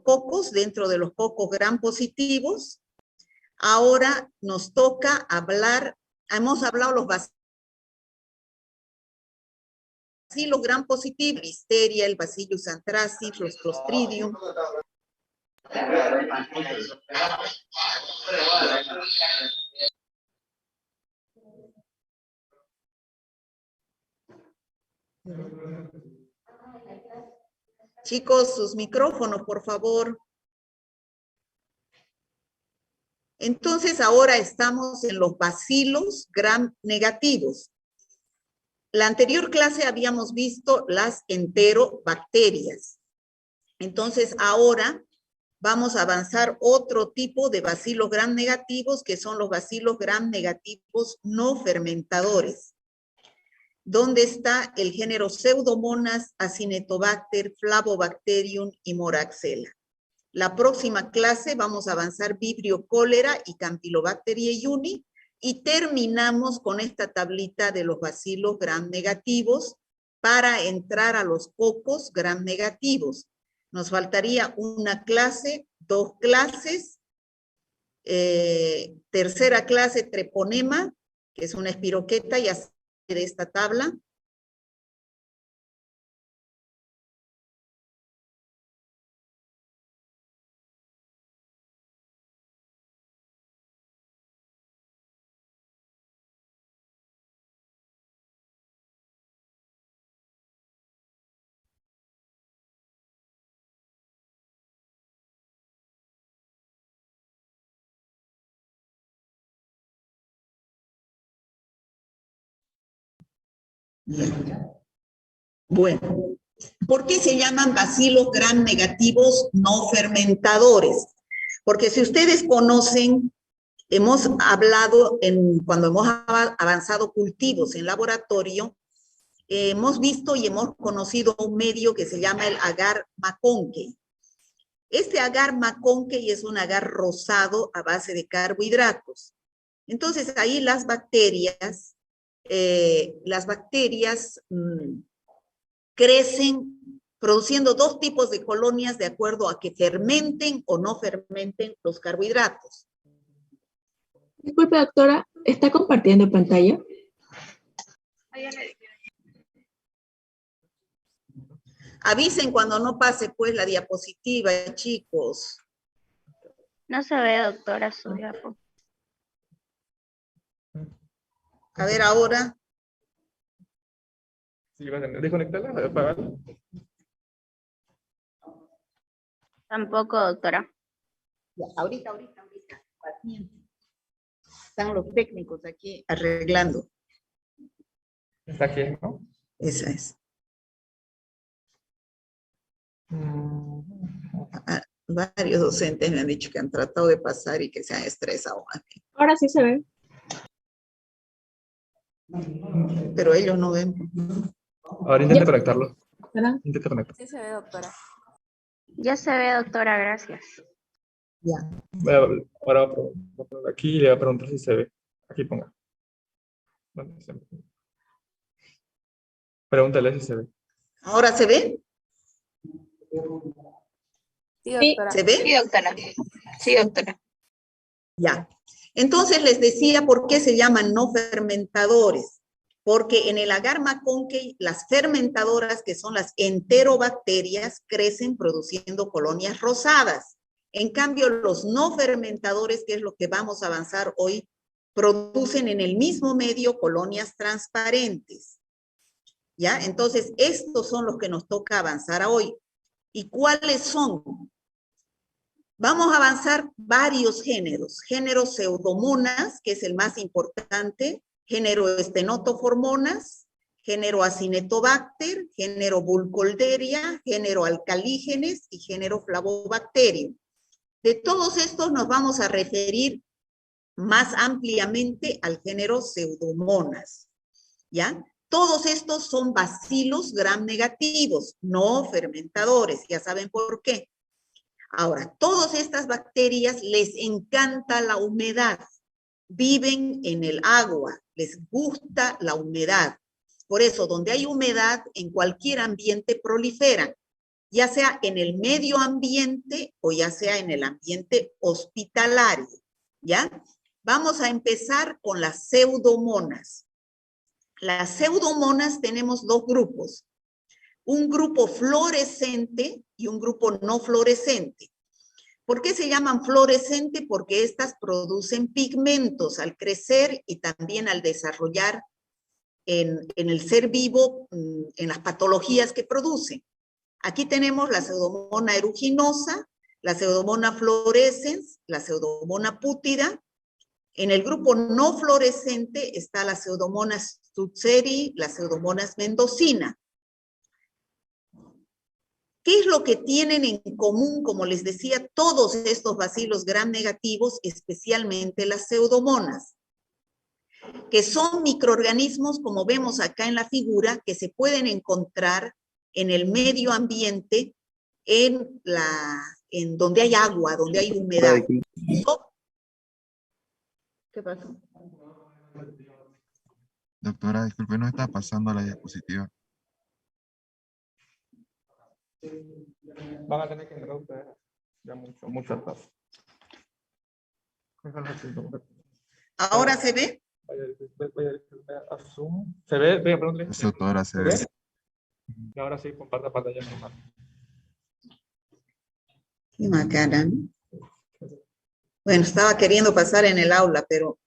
cocos, dentro de los cocos gram positivos. Ahora nos toca hablar, hemos hablado los bacilos gram positivos, Listeria, el Bacillus anthracis, los Clostridium. Chicos, sus micrófonos, por favor. Entonces, ahora estamos en los bacilos gram negativos. La anterior clase habíamos visto las enterobacterias. Entonces, ahora vamos a avanzar otro tipo de bacilos gram negativos, que son los bacilos gram negativos no fermentadores, donde está el género Pseudomonas, Acinetobacter, Flavobacterium y Moraxella. La próxima clase vamos a avanzar Vibrio cólera y Campylobacter jejuni, y terminamos con esta tablita de los bacilos gram negativos para entrar a los cocos gram negativos. Nos faltaría una clase, 2 clases, tercera clase treponema, que es una espiroqueta, ya de esta tabla. Bien. Bueno, ¿por qué se llaman bacilos gram negativos no fermentadores? Porque si ustedes conocen, hemos hablado cuando hemos avanzado cultivos en laboratorio, hemos visto y hemos conocido un medio que se llama el agar McConkey. Este agar McConkey es un agar rosado a base de carbohidratos. Entonces ahí las bacterias crecen produciendo 2 tipos de colonias de acuerdo a que fermenten o no fermenten los carbohidratos. Disculpe, doctora, ¿está compartiendo pantalla? Avisen cuando no pase pues la diapositiva, chicos. No se ve, doctora, su diapo. A ver ahora. Sí, van a desconectarla, apagarla. Tampoco, doctora. Ya, ahorita. Paciente. Están los técnicos aquí arreglando. Está aquí, ¿no? Esa es. Varios docentes me han dicho que han tratado de pasar y que se han estresado. Ahora sí se ve. Pero ellos no ven. Ahora intenta conectarlo. ¿Verdad? Intenta conectarlo. Sí se ve, doctora. Ya se ve, doctora, gracias. Ya. Ahora aquí le voy a preguntar si se ve. Aquí ponga. Pregúntale si se ve. ¿Ahora se ve? Sí, doctora. ¿Se ve? Sí, doctora. Sí, doctora. Ya. Entonces les decía por qué se llaman no fermentadores. Porque en el agar McConkey las fermentadoras, que son las enterobacterias, crecen produciendo colonias rosadas. En cambio, los no fermentadores, que es lo que vamos a avanzar hoy, producen en el mismo medio colonias transparentes. ¿Ya? Entonces, estos son los que nos toca avanzar hoy. ¿Y cuáles son? Vamos a avanzar varios géneros. Género Pseudomonas, que es el más importante, género Stenotoformonas, género Acinetobacter, género Burkholderia, género Alcalígenes y género Flavobacterium. De todos estos nos vamos a referir más ampliamente al género Pseudomonas, ¿ya? Todos estos son bacilos gram negativos, no fermentadores, ya saben por qué. Ahora, todas estas bacterias les encanta la humedad, viven en el agua, les gusta la humedad. Por eso, donde hay humedad, en cualquier ambiente proliferan. ya sea en el medio ambiente o ya sea en el ambiente hospitalario, ¿ya? Vamos a empezar con las pseudomonas. Las pseudomonas tenemos dos grupos, un grupo fluorescente y un grupo no fluorescente. ¿Por qué se llaman fluorescente? Porque estas producen pigmentos al crecer y también al desarrollar en el ser vivo, en las patologías que producen. Aquí tenemos la pseudomona aeruginosa, la pseudomona fluorescens, la pseudomona pútida. En el grupo no fluorescente está la pseudomonas stutzeri, la pseudomonas mendocina. ¿Qué es lo que tienen en común, como les decía, todos estos bacilos gram negativos, especialmente las pseudomonas? Que son microorganismos, como vemos acá en la figura, que se pueden encontrar en el medio ambiente, en donde hay agua, donde hay humedad. ¿Qué pasó? Doctora, disculpe, no está pasando a la diapositiva. Van a tener que entrar ustedes ya mucho atrás. ¿Ahora se ve? Vaya a Zoom. ¿Se ve? Venga, pregúntale. Sí, doctora, se ve. Y ahora sí, comparta pantalla normal. Qué macana, ¿no? Bueno, estaba queriendo pasar en el aula, pero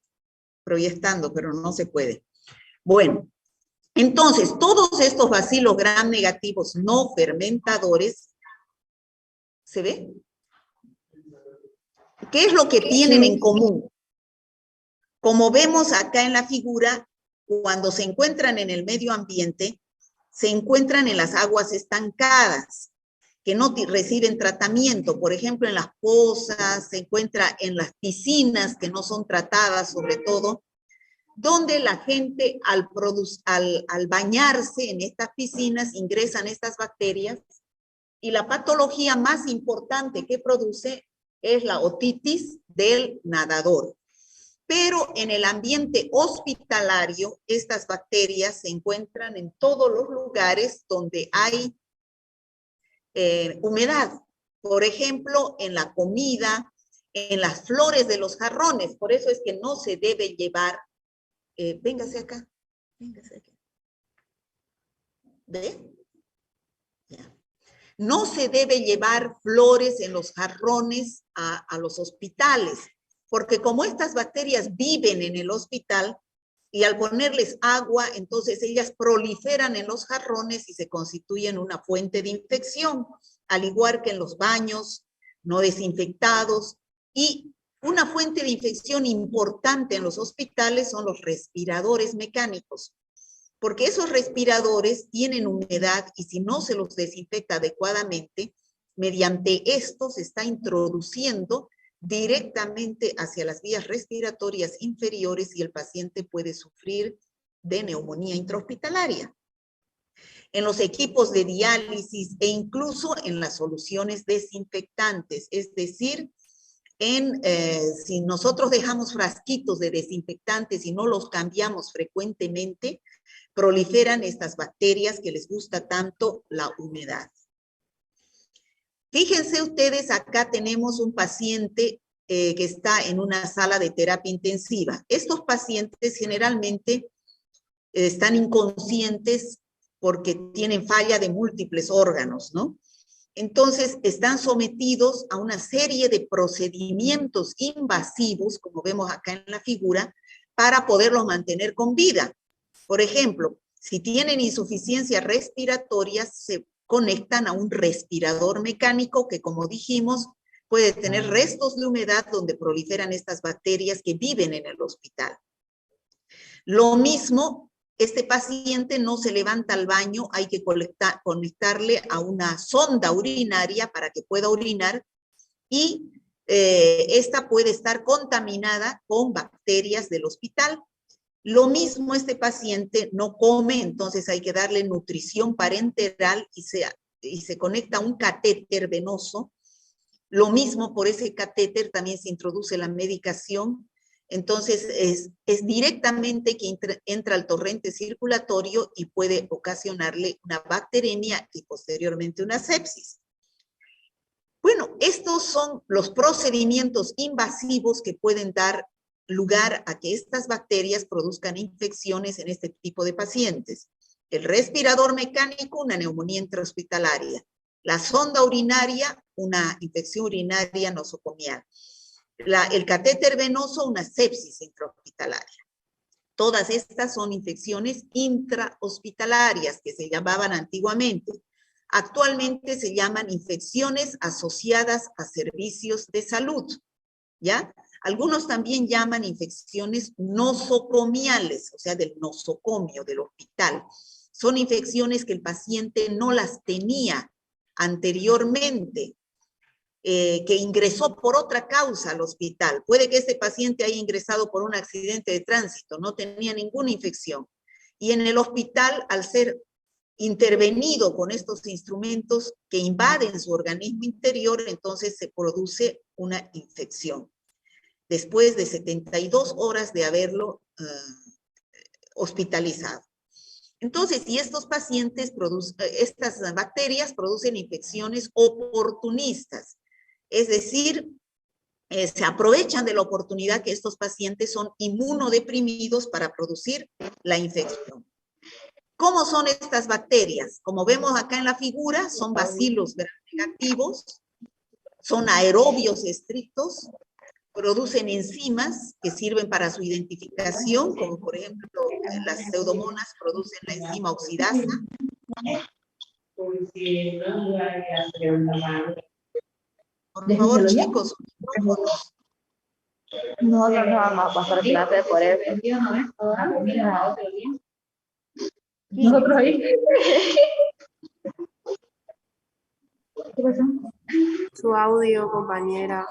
proyectando, pero no se puede. Bueno, entonces, todos estos bacilos gram negativos no fermentadores, ¿se ve? ¿Qué es lo que tienen en común? Como vemos acá en la figura, cuando se encuentran en el medio ambiente, se encuentran en las aguas estancadas, que no reciben tratamiento. Por ejemplo, en las pozas, se encuentra en las piscinas que no son tratadas, sobre todo, donde la gente al bañarse en estas piscinas ingresan estas bacterias y la patología más importante que produce es la otitis del nadador. Pero en el ambiente hospitalario, estas bacterias se encuentran en todos los lugares donde hay humedad. Por ejemplo, en la comida, en las flores de los jarrones. Por eso es que no se debe llevar, véngase acá, véngase acá. ¿Ve? Ya. No se debe llevar flores en los jarrones a los hospitales, porque como estas bacterias viven en el hospital y al ponerles agua, entonces ellas proliferan en los jarrones y se constituyen una fuente de infección, al igual que en los baños no desinfectados. Y una fuente de infección importante en los hospitales son los respiradores mecánicos, porque esos respiradores tienen humedad y si no se los desinfecta adecuadamente, mediante esto se está introduciendo directamente hacia las vías respiratorias inferiores y el paciente puede sufrir de neumonía intrahospitalaria. En los equipos de diálisis e incluso en las soluciones desinfectantes, es decir, si nosotros dejamos frasquitos de desinfectantes y no los cambiamos frecuentemente, proliferan estas bacterias que les gusta tanto la humedad. Fíjense ustedes, acá tenemos un paciente que está en una sala de terapia intensiva. Estos pacientes generalmente están inconscientes porque tienen falla de múltiples órganos, ¿no? Entonces, están sometidos a una serie de procedimientos invasivos, como vemos acá en la figura, para poderlos mantener con vida. Por ejemplo, si tienen insuficiencia respiratoria, se conectan a un respirador mecánico que, como dijimos, puede tener restos de humedad donde proliferan estas bacterias que viven en el hospital. Lo mismo, este paciente no se levanta al baño, hay que conectarle a una sonda urinaria para que pueda orinar y esta puede estar contaminada con bacterias del hospital. Lo mismo, este paciente no come, entonces hay que darle nutrición parenteral y se conecta a un catéter venoso. Lo mismo, por ese catéter también se introduce la medicación Entonces, es directamente que entra al torrente circulatorio y puede ocasionarle una bacteremia y posteriormente una sepsis. Bueno, estos son los procedimientos invasivos que pueden dar lugar a que estas bacterias produzcan infecciones en este tipo de pacientes. El respirador mecánico, una neumonía intrahospitalaria. La sonda urinaria, una infección urinaria nosocomial. El catéter venoso, una sepsis intrahospitalaria. Todas estas son infecciones intrahospitalarias que se llamaban antiguamente. Actualmente se llaman infecciones asociadas a servicios de salud, ¿ya? Algunos también llaman infecciones nosocomiales, o sea, del nosocomio, del hospital. Son infecciones que el paciente no las tenía anteriormente, que ingresó por otra causa al hospital. Puede que este paciente haya ingresado por un accidente de tránsito, no tenía ninguna infección. Y en el hospital, al ser intervenido con estos instrumentos que invaden su organismo interior, entonces se produce una infección. Después de 72 horas de haberlo hospitalizado. Entonces, y estos pacientes, estas bacterias producen infecciones oportunistas. Es decir, se aprovechan de la oportunidad que estos pacientes son inmunodeprimidos para producir la infección. ¿Cómo son estas bacterias? Como vemos acá en la figura, son bacilos gram-negativos, son aerobios estrictos, producen enzimas que sirven para su identificación, como por ejemplo las pseudomonas producen la enzima oxidasa. Por favor, chicos, micrófonos. No vamos a pasar clase por eso. Nosotros ahí. ¿Qué pasó? Su audio, compañera.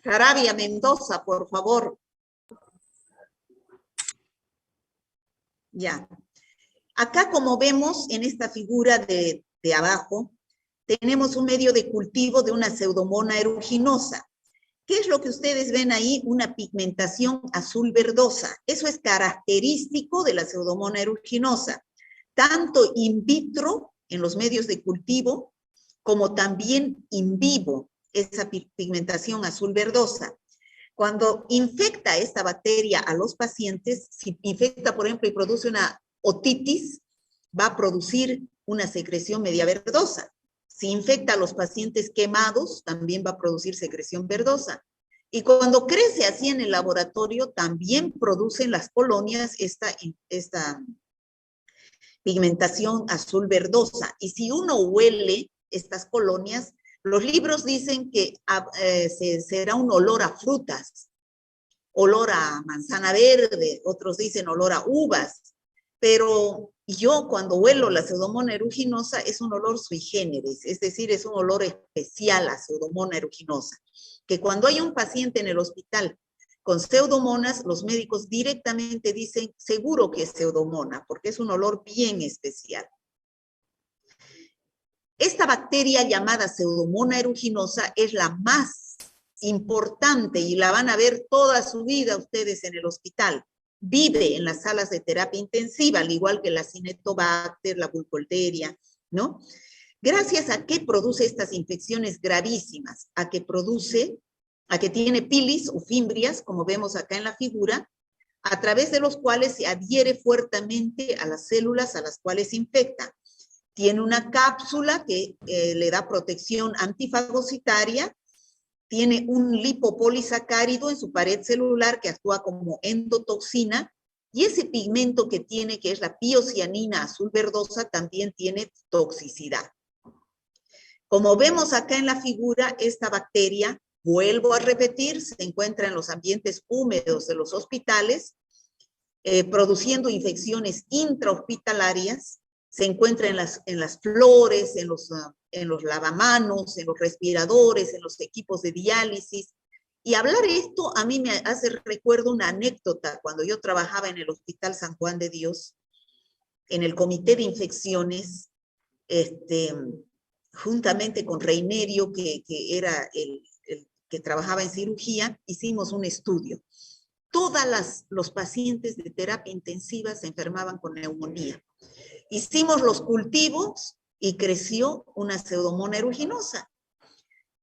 Sarabia Mendoza, por favor. Ya. Acá, como vemos en esta figura de abajo, tenemos un medio de cultivo de una pseudomona aeruginosa. ¿Qué es lo que ustedes ven ahí? Una pigmentación azul verdosa. Eso es característico de la pseudomona aeruginosa, tanto in vitro, en los medios de cultivo, como también in vivo, esa pigmentación azul verdosa. Cuando infecta esta bacteria a los pacientes, si infecta, por ejemplo, y produce una otitis, va a producir una secreción media verdosa. Si infecta a los pacientes quemados, también va a producir secreción verdosa. Y cuando crece así en el laboratorio, también producen las colonias esta pigmentación azul verdosa. Y si uno huele estas colonias, los libros dicen que será un olor a frutas, olor a manzana verde, otros dicen olor a uvas, pero yo cuando huelo la pseudomona aeruginosa es un olor sui generis, es decir, es un olor especial a pseudomona aeruginosa, que cuando hay un paciente en el hospital con pseudomonas, los médicos directamente dicen seguro que es pseudomona, porque es un olor bien especial. Esta bacteria llamada pseudomona aeruginosa es la más importante y la van a ver toda su vida ustedes en el hospital. Vive en las salas de terapia intensiva, al igual que la Cinetobacter, la Burkholderia, ¿no? Gracias a que produce estas infecciones gravísimas, a que tiene pilis o fimbrias, como vemos acá en la figura, a través de los cuales se adhiere fuertemente a las células a las cuales infecta. Tiene una cápsula que le da protección antifagocitaria, tiene un lipopolisacárido en su pared celular que actúa como endotoxina, y ese pigmento que tiene, que es la piocianina azul verdosa, también tiene toxicidad. Como vemos acá en la figura, esta bacteria, vuelvo a repetir, se encuentra en los ambientes húmedos de los hospitales, produciendo infecciones intrahospitalarias, se encuentra en las flores, en los lavamanos, en los respiradores, en los equipos de diálisis. Y hablar esto a mí me hace recuerdo una anécdota cuando yo trabajaba en el Hospital San Juan de Dios, en el comité de infecciones, juntamente con Reinerio, que era el que trabajaba en cirugía, hicimos un estudio. Todos los pacientes de terapia intensiva se enfermaban con neumonía. Hicimos los cultivos y creció una Pseudomonas aeruginosa.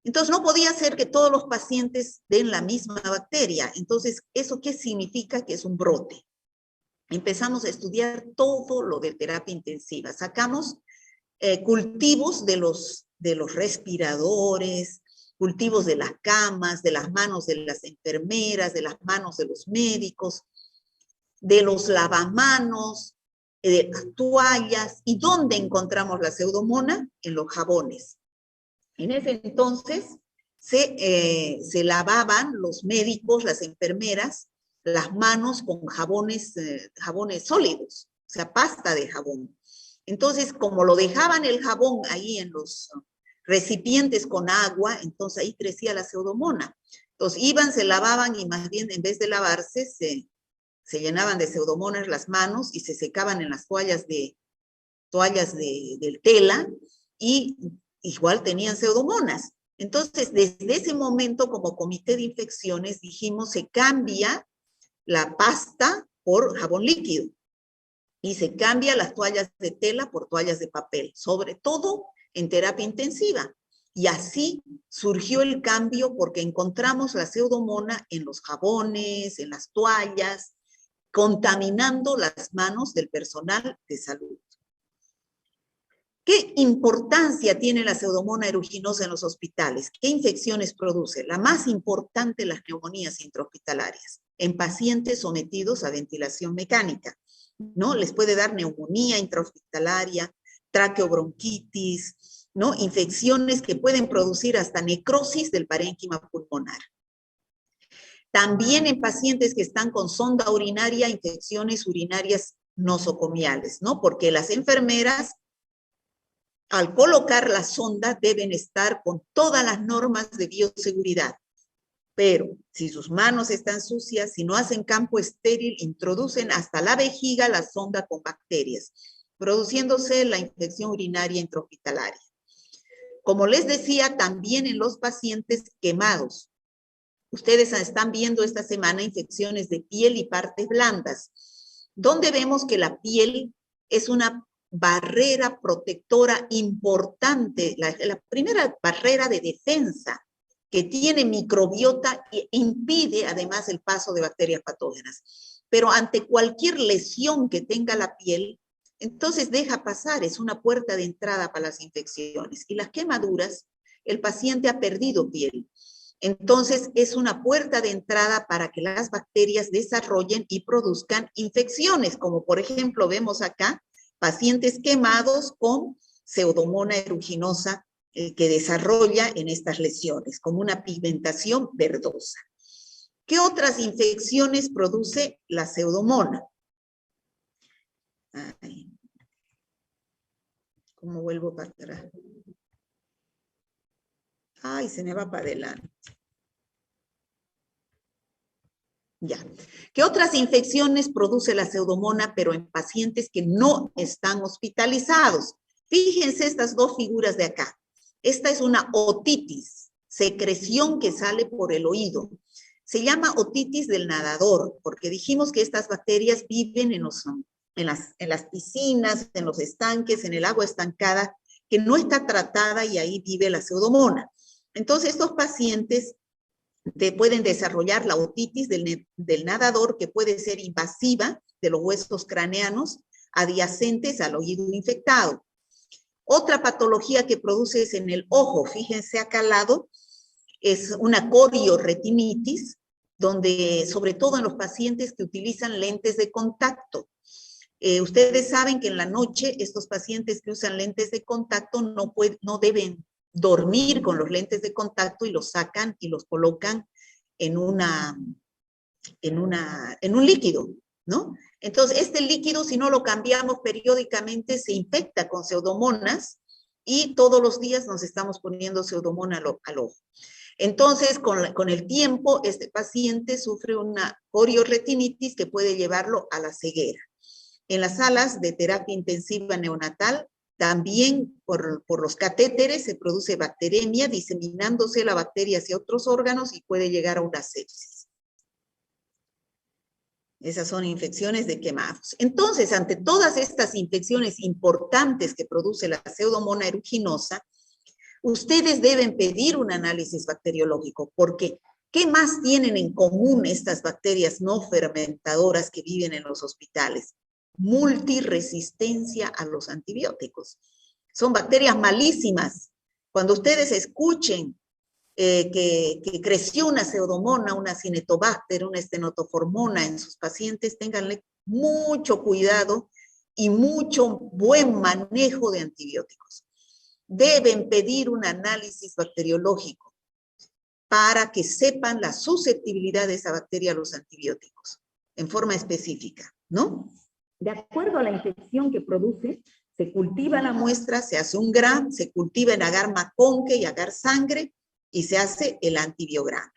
Entonces, no podía ser que todos los pacientes den la misma bacteria. Entonces, ¿eso qué significa? Que es un brote. Empezamos a estudiar todo lo de terapia intensiva. Sacamos cultivos de los respiradores, cultivos de las camas, de las manos de las enfermeras, de las manos de los médicos, de los lavamanos, de las toallas. ¿Y dónde encontramos la Pseudomonas? En los jabones. En ese entonces se lavaban los médicos, las enfermeras, las manos con jabones sólidos, o sea, pasta de jabón. Entonces, como lo dejaban el jabón ahí en los recipientes con agua, entonces ahí crecía la Pseudomonas. Entonces iban, se lavaban y más bien en vez de lavarse, se llenaban de Pseudomonas las manos y se secaban en las toallas de tela y igual tenían Pseudomonas. Entonces, desde ese momento, como comité de infecciones, dijimos, se cambia la pasta por jabón líquido y se cambia las toallas de tela por toallas de papel, sobre todo en terapia intensiva. Y así surgió el cambio porque encontramos la Pseudomonas en los jabones, en las toallas, contaminando las manos del personal de salud. ¿Qué importancia tiene la Pseudomonas aeruginosa en los hospitales? ¿Qué infecciones produce? La más importante, las neumonías intrahospitalarias, en pacientes sometidos a ventilación mecánica, ¿no? Les puede dar neumonía intrahospitalaria, traqueobronquitis, ¿no? Infecciones que pueden producir hasta necrosis del parénquima pulmonar. También en pacientes que están con sonda urinaria, infecciones urinarias nosocomiales, ¿no? Porque las enfermeras, al colocar la sonda, deben estar con todas las normas de bioseguridad. Pero si sus manos están sucias, si no hacen campo estéril, introducen hasta la vejiga la sonda con bacterias, produciéndose la infección urinaria intrahospitalaria. Como les decía, también en los pacientes quemados. Ustedes están viendo esta semana infecciones de piel y partes blandas, donde vemos que la piel es una barrera protectora importante, la primera barrera de defensa que tiene microbiota e impide además el paso de bacterias patógenas. Pero ante cualquier lesión que tenga la piel, entonces deja pasar, es una puerta de entrada para las infecciones. Y las quemaduras, el paciente ha perdido piel. Entonces es una puerta de entrada para que las bacterias desarrollen y produzcan infecciones, como por ejemplo vemos acá, pacientes quemados con Pseudomonas aeruginosa que desarrolla en estas lesiones, como una pigmentación verdosa. ¿Qué otras infecciones produce la Pseudomonas? Ay, ¿cómo vuelvo para atrás? Ay, se me va para adelante. Ya. ¿Qué otras infecciones produce la Pseudomonas, pero en pacientes que no están hospitalizados? Fíjense estas dos figuras de acá. Esta es una otitis, secreción que sale por el oído. Se llama otitis del nadador, porque dijimos que estas bacterias viven en las piscinas, en los estanques, en el agua estancada, que no está tratada y ahí vive la Pseudomonas. Entonces, estos pacientes pueden desarrollar la otitis del nadador, que puede ser invasiva de los huesos craneanos adyacentes al oído infectado. Otra patología que produce es en el ojo, fíjense acá al lado, es una corioretinitis, donde sobre todo en los pacientes que utilizan lentes de contacto. Ustedes saben que en la noche estos pacientes que usan lentes de contacto no deben dormir con los lentes de contacto y los sacan y los colocan en un líquido, ¿no? Entonces, este líquido, si no lo cambiamos periódicamente, se infecta con Pseudomonas y todos los días nos estamos poniendo Pseudomonas al ojo. Entonces, con el tiempo, este paciente sufre una corioretinitis que puede llevarlo a la ceguera. En las salas de terapia intensiva neonatal También por los catéteres se produce bacteremia, diseminándose la bacteria hacia otros órganos y puede llegar a una sepsis. Esas son infecciones de quemados. Entonces, ante todas estas infecciones importantes que produce la Pseudomonas aeruginosa, ustedes deben pedir un análisis bacteriológico, porque ¿qué más tienen en común estas bacterias no fermentadoras que viven en los hospitales? Multiresistencia a los antibióticos. Son bacterias malísimas. Cuando ustedes escuchen que creció una pseudomona, una cinetobacter, una estenotoformona en sus pacientes, ténganle mucho cuidado y mucho buen manejo de antibióticos. Deben pedir un análisis bacteriológico para que sepan la susceptibilidad de esa bacteria a los antibióticos en forma específica, ¿no? De acuerdo a la infección que produce, se cultiva la muestra, se hace un GRAM, se cultiva en agar Maconque y agar sangre y se hace el antibiograma,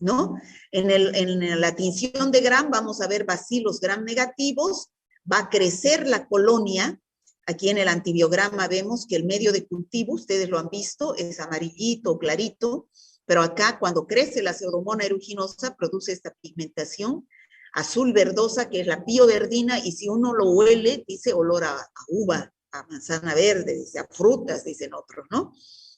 ¿no? En la tinción de GRAM vamos a ver bacilos GRAM negativos, va a crecer la colonia. Aquí en el antibiograma vemos que el medio de cultivo, ustedes lo han visto, es amarillito, clarito, pero acá cuando crece la Pseudomonas aeruginosa produce esta pigmentación azul verdosa que es la pioverdina, y si uno lo huele dice olor a uva, a manzana verde, dice a frutas, dicen otros, ¿no?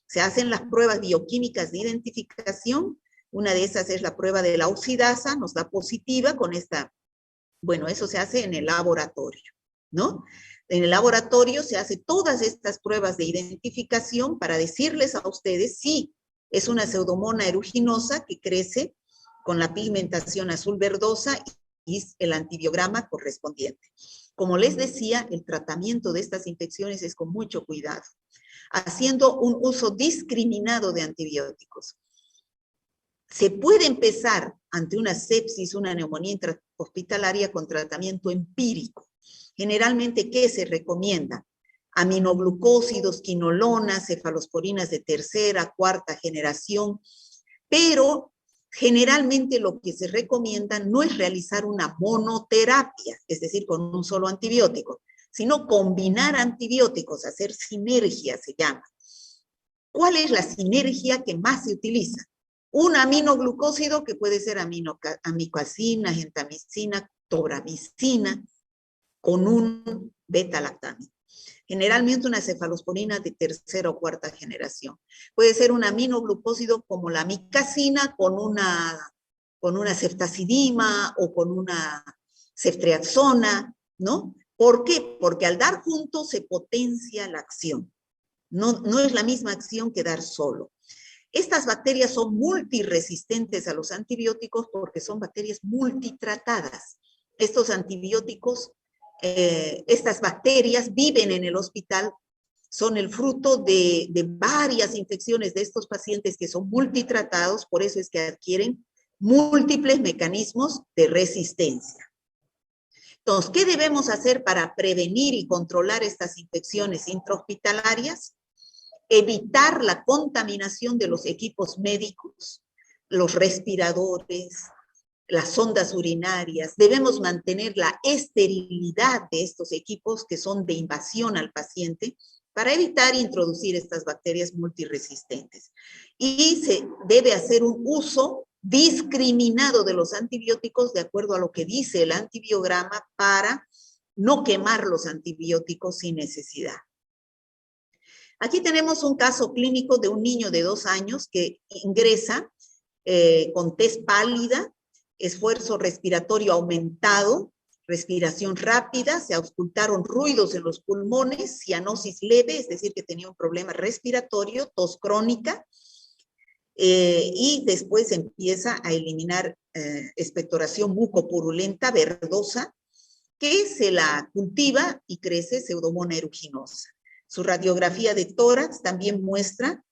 Se hacen las pruebas bioquímicas de identificación, una de esas es la prueba de la oxidasa, nos da positiva con esta, bueno, eso se hace en el laboratorio, ¿no? En el laboratorio se hace todas estas pruebas de identificación para decirles a ustedes si es una Pseudomonas aeruginosa que crece con la pigmentación azul verdosa y el antibiograma correspondiente. Como les decía, el tratamiento de estas infecciones es con mucho cuidado, haciendo un uso discriminado de antibióticos. Se puede empezar ante una sepsis, una neumonía intrahospitalaria con tratamiento empírico. Generalmente, ¿qué se recomienda? Aminoglucósidos, quinolonas, cefalosporinas de tercera, cuarta generación, pero generalmente lo que se recomienda no es realizar una monoterapia, es decir, con un solo antibiótico, sino combinar antibióticos, hacer sinergia se llama. ¿Cuál es la sinergia que más se utiliza? Un aminoglucósido que puede ser amicacina, gentamicina, tobramicina, con un beta-lactámico. Generalmente una cefalosporina de tercera o cuarta generación. Puede ser un aminoglucósido como la amicacina con una ceftazidima o con una ceftriaxona, ¿no? ¿Por qué? Porque al dar juntos se potencia la acción. No es la misma acción que dar solo. Estas bacterias son multiresistentes a los antibióticos porque son bacterias multitratadas. Estos antibióticos, estas bacterias viven en el hospital, son el fruto de varias infecciones de estos pacientes que son multitratados, por eso es que adquieren múltiples mecanismos de resistencia. Entonces, ¿qué debemos hacer para prevenir y controlar estas infecciones intrahospitalarias? Evitar la contaminación de los equipos médicos, los respiradores, las sondas urinarias. Debemos mantener la esterilidad de estos equipos que son de invasión al paciente para evitar introducir estas bacterias multiresistentes. Y se debe hacer un uso discriminado de los antibióticos de acuerdo a lo que dice el antibiograma para no quemar los antibióticos sin necesidad. Aquí tenemos un caso clínico de un niño de 2 años que ingresa con tez pálida, esfuerzo respiratorio aumentado, respiración rápida, se auscultaron ruidos en los pulmones, cianosis leve, es decir, que tenía un problema respiratorio, tos crónica, y después empieza a eliminar expectoración mucopurulenta verdosa, que se la cultiva y crece Pseudomonas aeruginosa. Su radiografía de tórax también muestra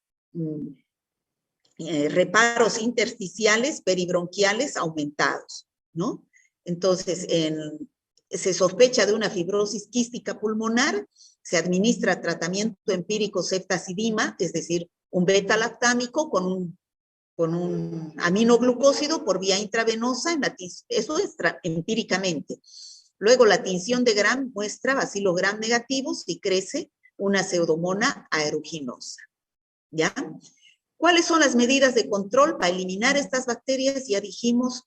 reparos intersticiales peribronquiales aumentados, ¿no? Entonces, se sospecha de una fibrosis quística pulmonar, se administra tratamiento empírico ceftazidima, es decir, un beta-lactámico con un aminoglucósido por vía intravenosa, eso es empíricamente. Luego la tinción de Gram muestra bacilos Gram negativos y crece una pseudomonas aeruginosa. ¿Ya? ¿Cuáles son las medidas de control para eliminar estas bacterias? Ya dijimos,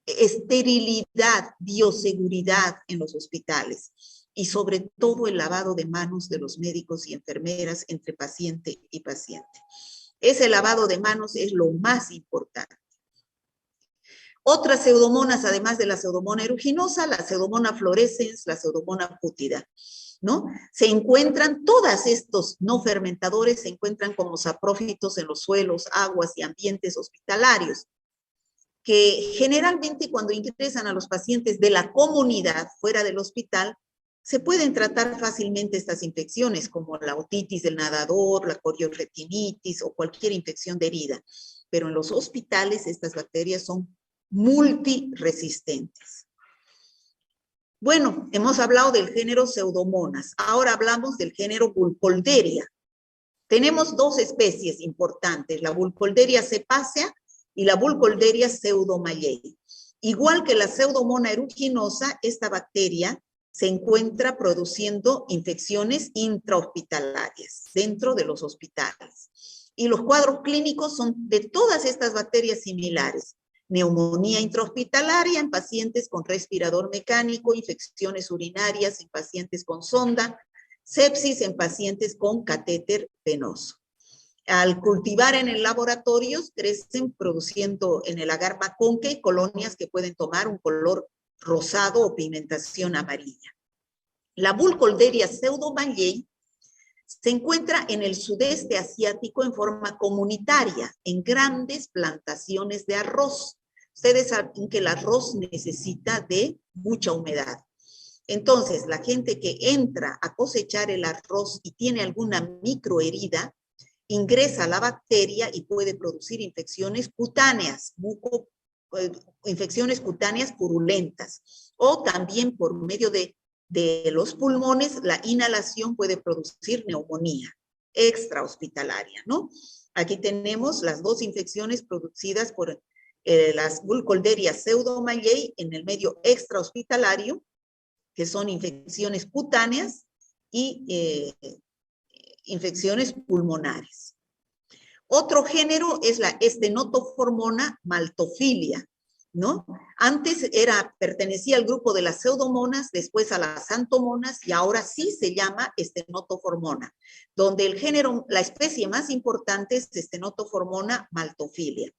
esterilidad, bioseguridad en los hospitales y sobre todo el lavado de manos de los médicos y enfermeras entre paciente y paciente. Ese lavado de manos es lo más importante. Otras pseudomonas, además de la pseudomonas aeruginosa, la pseudomonas fluorescens, la pseudomonas pútida, ¿no? Se encuentran, todos estos no fermentadores se encuentran como saprófitos en los suelos, aguas y ambientes hospitalarios, que generalmente cuando ingresan a los pacientes de la comunidad fuera del hospital, se pueden tratar fácilmente estas infecciones, como la otitis del nadador, la coriorretinitis o cualquier infección de herida. Pero en los hospitales estas bacterias son multiresistentes. Bueno, hemos hablado del género Pseudomonas. Ahora hablamos del género Burkholderia. Tenemos dos especies importantes, la Burkholderia cepacia y la Burkholderia pseudomallei. Igual que la Pseudomonas aeruginosa, esta bacteria se encuentra produciendo infecciones intrahospitalarias dentro de los hospitales. Y los cuadros clínicos son de todas estas bacterias similares. Neumonía intrahospitalaria en pacientes con respirador mecánico, infecciones urinarias en pacientes con sonda, sepsis en pacientes con catéter venoso. Al cultivar en el laboratorio, crecen produciendo en el agar Maconque colonias que pueden tomar un color rosado o pigmentación amarilla. La Burkholderia pseudomallei se encuentra en el sudeste asiático en forma comunitaria, en grandes plantaciones de arroz. Ustedes saben que el arroz necesita de mucha humedad. Entonces, la gente que entra a cosechar el arroz y tiene alguna microherida, ingresa la bacteria y puede producir infecciones cutáneas, infecciones cutáneas purulentas, o también por medio de los pulmones, la inhalación puede producir neumonía extrahospitalaria, ¿no? Aquí tenemos las dos infecciones producidas por las Burkholderia pseudomallei en el medio extrahospitalario, que son infecciones cutáneas y infecciones pulmonares. Otro género es la Stenotophormona maltophilia, ¿no? Antes pertenecía al grupo de las pseudomonas, después a las xanthomonas y ahora sí se llama Stenotophormona, donde el género, la especie más importante es Stenotophormona maltophilia.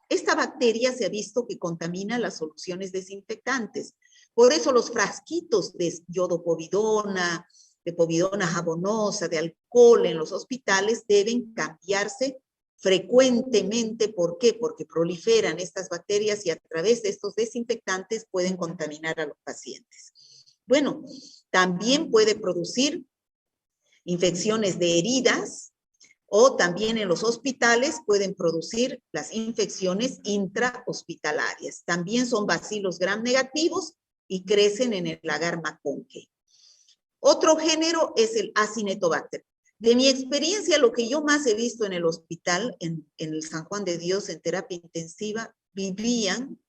Esta bacteria se ha visto que contamina las soluciones desinfectantes. Por eso los frasquitos de yodopovidona, de povidona jabonosa, de alcohol en los hospitales deben cambiarse frecuentemente. ¿Por qué? Porque proliferan estas bacterias y a través de estos desinfectantes pueden contaminar a los pacientes. Bueno, también puede producir infecciones de heridas o también en los hospitales pueden producir las infecciones intrahospitalarias. También son bacilos gram negativos y crecen en el agar Maconque. Otro género es el Acinetobacter. De mi experiencia, lo que yo más he visto en el hospital, en el San Juan de Dios, en terapia intensiva, vivían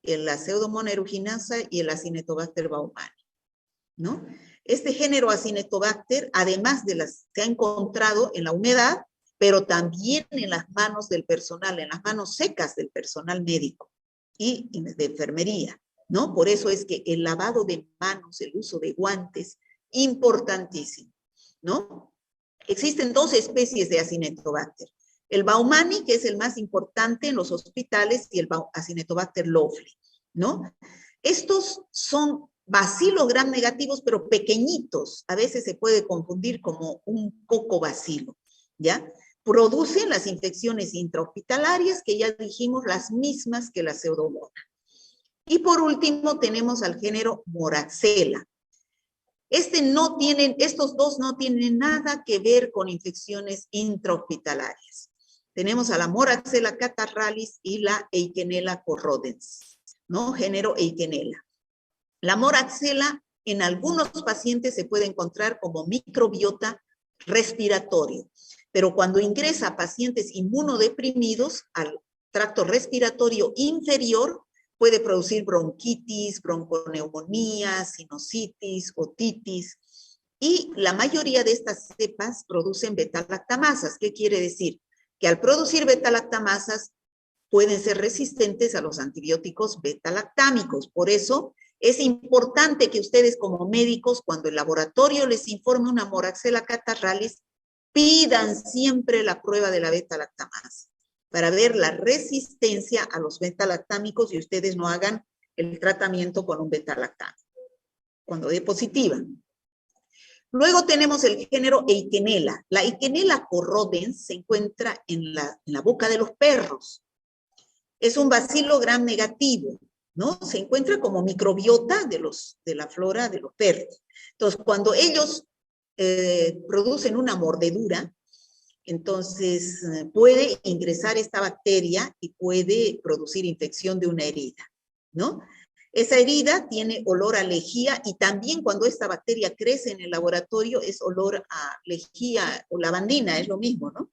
en la Pseudomonas aeruginosa y el Acinetobacter baumani, ¿no? Este género Acinetobacter, además de las que se ha encontrado en la humedad, pero también en las manos del personal, en las manos secas del personal médico y de enfermería, ¿no? Por eso es que el lavado de manos, el uso de guantes, importantísimo, ¿no? Existen dos especies de Acinetobacter. El baumani, que es el más importante en los hospitales, y el Acinetobacter lofli, ¿no? Estos son bacilos gram negativos, pero pequeñitos. A veces se puede confundir como un cocobacilo, ¿ya? Producen las infecciones intrahospitalarias, que ya dijimos, las mismas que la pseudomonas. Y por último tenemos al género Moraxella. Estos dos no tienen nada que ver con infecciones intrahospitalarias. Tenemos a la Moraxella catarrhalis y la Eikenella corrodens, ¿no? Género Eikenella. La Moraxella en algunos pacientes se puede encontrar como microbiota respiratorio, pero cuando ingresa a pacientes inmunodeprimidos al tracto respiratorio inferior, puede producir bronquitis, bronconeumonía, sinusitis, otitis Y la mayoría de estas cepas producen beta-lactamasas. ¿Qué quiere decir? Que al producir beta-lactamasas pueden ser resistentes a los antibióticos beta-lactámicos. Por eso es importante que ustedes como médicos, cuando el laboratorio les informe una Moraxella catarrhalis, pidan siempre la prueba de la beta-lactamasa para ver la resistencia a los beta-lactámicos y ustedes no hagan el tratamiento con un beta-lactámico cuando dé positiva. Luego tenemos el género Eikenella. La Eikenella corrodens se encuentra en la boca de los perros. Es un bacilo gram negativo, ¿no? Se encuentra como microbiota de la flora de los perros. Entonces, cuando ellos producen una mordedura, entonces puede ingresar esta bacteria y puede producir infección de una herida, ¿no? Esa herida tiene olor a lejía y también cuando esta bacteria crece en el laboratorio es olor a lejía o lavandina, es lo mismo, ¿no?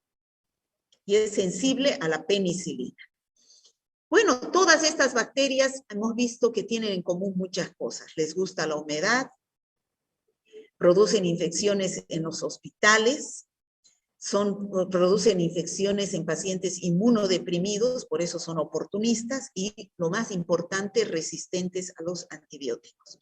Y es sensible a la penicilina. Bueno, todas estas bacterias hemos visto que tienen en común muchas cosas. Les gusta la humedad, producen infecciones en los hospitales, producen infecciones en pacientes inmunodeprimidos, por eso son oportunistas y, lo más importante, resistentes a los antibióticos.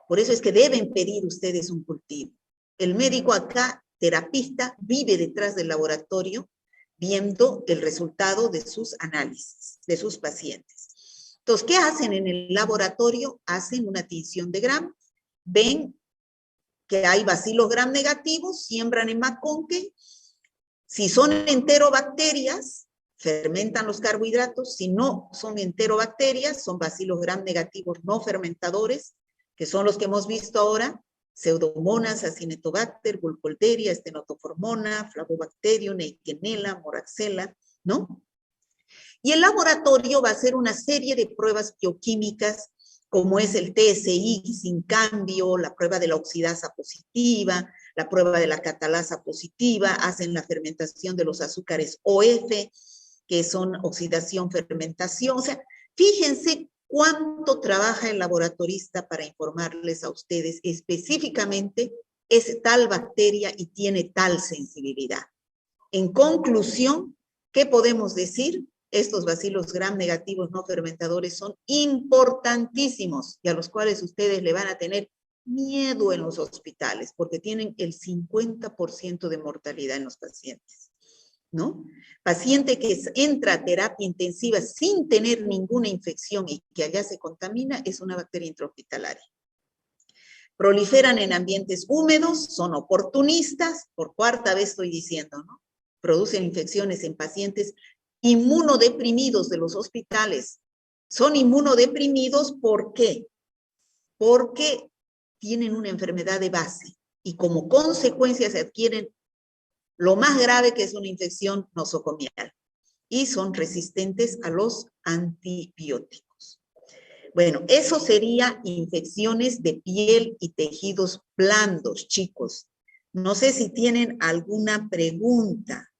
Por eso es que deben pedir ustedes un cultivo. El médico acá, terapista, vive detrás del laboratorio viendo el resultado de sus análisis, de sus pacientes. Entonces, ¿qué hacen en el laboratorio? Hacen una tinción de Gram, ven que hay bacilos gram negativos, siembran en Maconque. Si son enterobacterias, fermentan los carbohidratos. Si no son enterobacterias, son bacilos gram negativos no fermentadores, que son los que hemos visto ahora, Pseudomonas, Acinetobacter, Burkholderia, Stenotophormona, Flavobacterium, Eikenella, Moraxella, ¿no? Y el laboratorio va a hacer una serie de pruebas bioquímicas, como es el TSI sin cambio, la prueba de la oxidasa positiva, la prueba de la catalasa positiva, hacen la fermentación de los azúcares OF, que son oxidación, fermentación. O sea, fíjense cuánto trabaja el laboratorista para informarles a ustedes específicamente es tal bacteria y tiene tal sensibilidad. En conclusión, ¿qué podemos decir? Estos bacilos gram negativos no fermentadores son importantísimos y a los cuales ustedes le van a tener miedo en los hospitales porque tienen el 50% de mortalidad en los pacientes, ¿no? Paciente que entra a terapia intensiva sin tener ninguna infección y que allá se contamina es una bacteria intrahospitalaria. Proliferan en ambientes húmedos, son oportunistas, por cuarta vez estoy diciendo, ¿no? Producen infecciones en pacientes inmunodeprimidos de los hospitales. Son inmunodeprimidos, ¿por qué? Porque tienen una enfermedad de base y como consecuencia se adquieren lo más grave que es una infección nosocomial y son resistentes a los antibióticos. Bueno, eso sería infecciones de piel y tejidos blandos, chicos. No sé si tienen alguna pregunta.